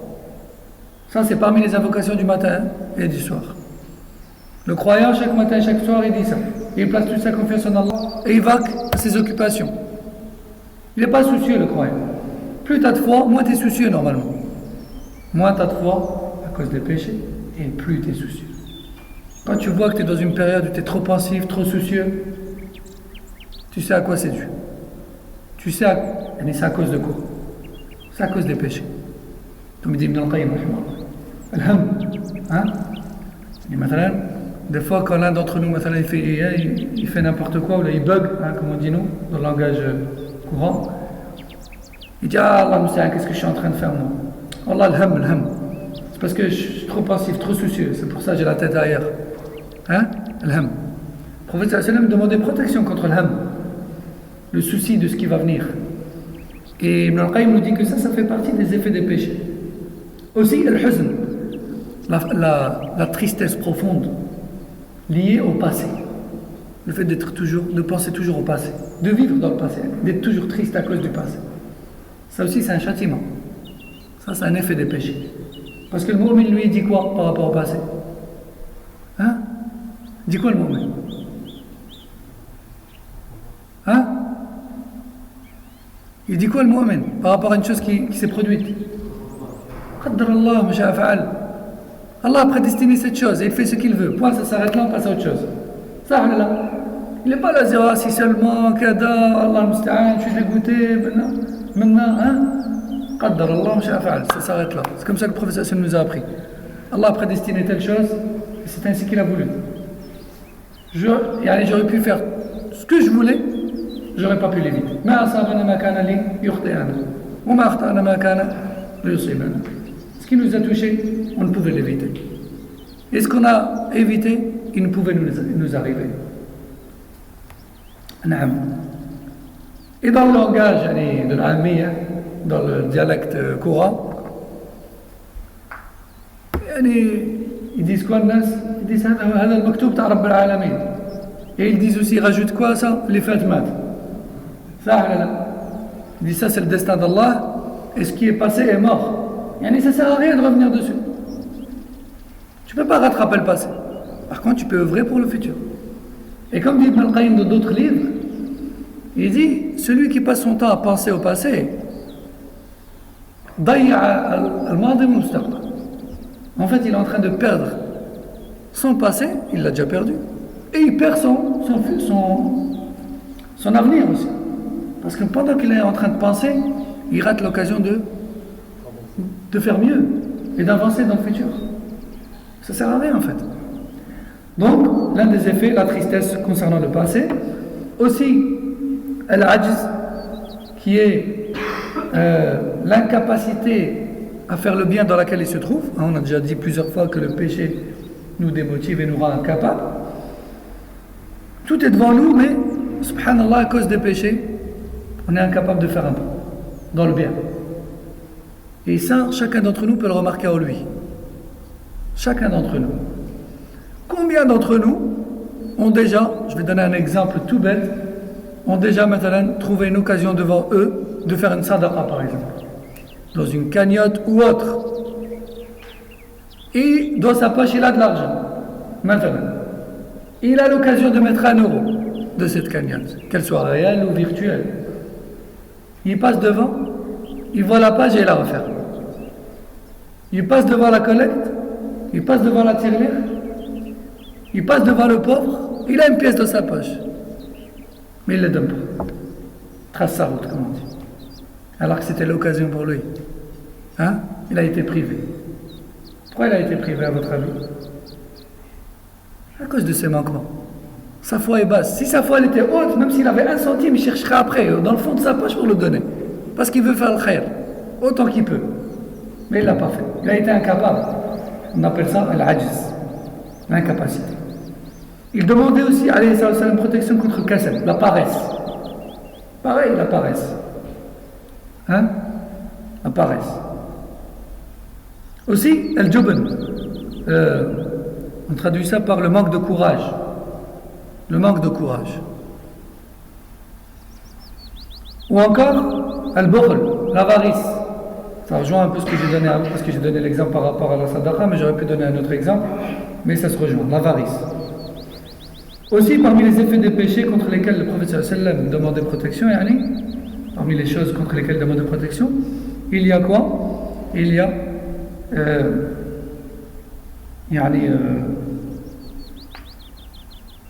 Ça, c'est parmi les invocations du matin et du soir. Le croyant, chaque matin et chaque soir, il dit ça. Il place toute sa confiance en Allah et il va à ses occupations. Il n'est pas soucieux, le croyant. Plus tu as de foi, moins tu es soucieux normalement. Moins tu as de foi à cause des péchés et plus tu es soucieux. Quand tu vois que tu es dans une période où tu es trop pensif, trop soucieux, tu sais à quoi c'est dû. Tu sais et c'est à cause de quoi? C'est à cause des péchés. Comme dit Ibn al-Qayyim, des fois quand l'un d'entre nous il fait n'importe quoi ou là, il bug, comme on dit nous dans le langage courant, il dit Allah Moussa, qu'est-ce que je suis en train de faire moi? Allah al-ham, c'est parce que je suis trop pensif, trop soucieux, c'est pour ça que j'ai la tête ailleurs. Al-ham. Le prophète sallallahu alayhi wa sallam demandait protection contre l'ham, le souci de ce qui va venir. Et Ibn al-Qayyim nous dit que ça fait partie des effets des péchés. Aussi al-huzn, la tristesse profonde liée au passé. Le fait de penser toujours au passé, de vivre dans le passé, d'être toujours triste à cause du passé. Ça aussi, c'est un châtiment. Ça, c'est un effet des péchés. Parce que le mu'min, lui, il dit quoi par rapport au passé? Il dit quoi le mu'min? Il dit quoi le mu'min par rapport à une chose qui s'est produite? Qaddar Allah ma sha'a fa'al. Allah a prédestiné cette chose et il fait ce qu'il veut. Point, ça s'arrête là, on passe à autre chose. Ça, là. Il n'est pas là à dire, si seulement, kada, Allah musta'an, je suis dégoûté, maintenant, Qaddar Allah ma sha'a fa'al. Ça s'arrête là. C'est comme ça que le professeur nous a appris. Allah a prédestiné telle chose et c'est ainsi qu'il a voulu. J'aurais pu faire ce que je voulais, j'aurais pas pu l'éviter. ما أصابنا ما كان ليخطئنا وما أخطأنا ما كان ليصيبنا. Ce qui nous a touché, on ne pouvait l'éviter. Et ce qu'on a évité, il ne pouvait nous arriver. نعم. Et dans le langage de l'Amia, dans le dialecte courant, ils disent quoi الناس؟ Ils disent هذا المكتوب تاع رب العالمين. Et ils disent aussi, rajoute quoi ça? Les Fatmat. Ça, là. Ils disent ça, c'est le destin d'Allah, et ce qui est passé est mort. Yani, ça ne sert à rien de revenir dessus. Tu ne peux pas rattraper le passé. Par contre, tu peux œuvrer pour le futur. Et comme dit Ibn al-Qayyim dans d'autres livres, il dit, celui qui passe son temps à penser au passé, en fait, il est en train de perdre son passé, il l'a déjà perdu, et il perd son avenir aussi. Parce que pendant qu'il est en train de penser, il rate l'occasion de faire mieux et d'avancer dans le futur. Ça ne sert à rien en fait. Donc, l'un des effets, la tristesse concernant le passé, aussi al-ajz, qui est l'incapacité à faire le bien dans laquelle il se trouve. On a déjà dit plusieurs fois que le péché nous démotive et nous rend incapables. Tout est devant nous, mais, subhanallah, à cause des péchés, on est incapable de faire un pas dans le bien. Et ça, chacun d'entre nous peut le remarquer en lui. Chacun d'entre nous. Combien d'entre nous ont déjà, je vais donner un exemple tout bête, ont déjà maintenant trouvé une occasion devant eux de faire une sadaqa par exemple, dans une cagnotte ou autre. Et dans sa poche, il a de l'argent. Maintenant, il a l'occasion de mettre 1 euro de cette cagnotte, qu'elle soit réelle ou virtuelle. Il passe devant, il voit la page et il la referme. Il passe devant la collecte, il passe devant la tirelire, il passe devant le pauvre, il a une pièce dans sa poche. Mais il ne le donne pas. Trace sa route, comme on dit. Alors que c'était l'occasion pour lui. Hein? Il a été privé. Pourquoi il a été privé à votre avis? À cause de ses manquements. Sa foi est basse. Si sa foi elle était haute, même s'il avait 1 centime, il chercherait après, dans le fond de sa poche pour le donner. Parce qu'il veut faire le khair, autant qu'il peut. Mais il ne l'a pas fait. Il a été incapable. On appelle ça al-ajz, l'incapacité. Il demandait aussi, alayhi salam, protection contre le kasal, la paresse. Pareil, la paresse. Hein? La paresse. Aussi, al-jubn. On traduit ça par le manque de courage. Le manque de courage. Ou encore, al-bukhl, l'avarice. Ça rejoint un peu ce que j'ai donné avant, parce que j'ai donné l'exemple par rapport à la sadaqa, mais j'aurais pu donner un autre exemple, mais ça se rejoint, l'avarice. Aussi, parmi les effets des péchés contre lesquels le prophète sallallahu alayhi wa sallam demandait protection, parmi les choses contre lesquelles il demandait protection, il y a quoi? Il y a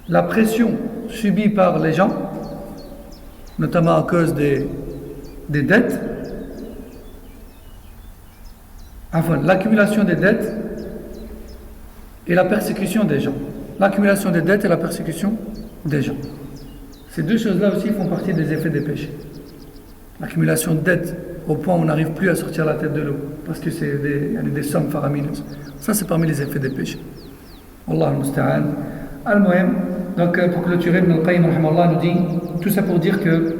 la pression subie par les gens, notamment à cause des dettes, enfin l'accumulation des dettes et la persécution des gens. L'accumulation des dettes et la persécution des gens. Ces deux choses-là aussi font partie des effets des péchés. L'accumulation de dettes au point où on n'arrive plus à sortir la tête de l'eau parce que c'est des sommes faramineuses. Ça, c'est parmi les effets des péchés. Wallah al-musta'an. Al-Muhim, donc pour clôturer, Ibn al-Qayyim nous dit tout ça pour dire que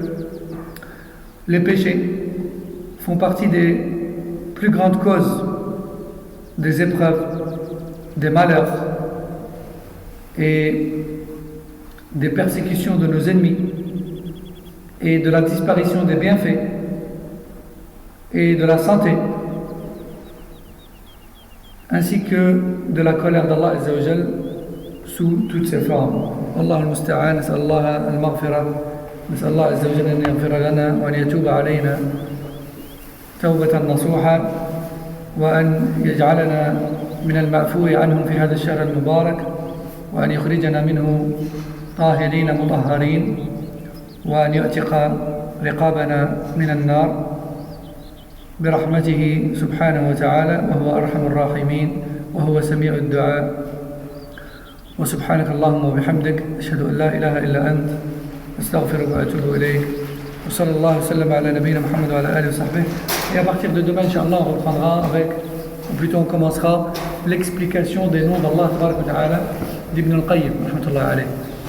les péchés font partie des plus grandes causes des épreuves, des malheurs et des persécutions de nos ennemis et de la disparition des bienfaits et de la santé ainsi que de la colère d'Allah Azza wa Jal sous toutes ses formes. Allah al-Musta'an, nas'al Allah al-Maghfira, nas'al Allah Azza wa Jal an yaghfira lana wa an yatuba alayna tawbatan nasuha wa an yaj'alana min al-ma'fu'i anhum fi hadha ash-shahr al-mubarak wa an yukhrijana minhu طاهرين مطهرين وأن يعتق رقابنا من النار برحمته سبحانه وتعالى وهو أرحم الراحمين وهو سميع الدعاء وسبحانك اللهم وبحمدك أشهد أن لا إله إلا أنت أستغفرك وأتوب إليك. وصلى الله وسلم على نبينا Muhammad wa ala alihi wa sahbihi. Et à partir de demain, Inch'Allah, on reprendra avec, ou plutôt on commencera l'explication des noms d'Allah tabarak wa ta'ala d'Ibn al-Qayyim, rahmatullah alayh.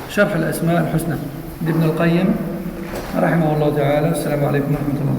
Sharh al-Asma' al-Husna d'Ibn al-Qayyim, rahimahullah ta'ala. Assalamu alaykum wa rahmatullah.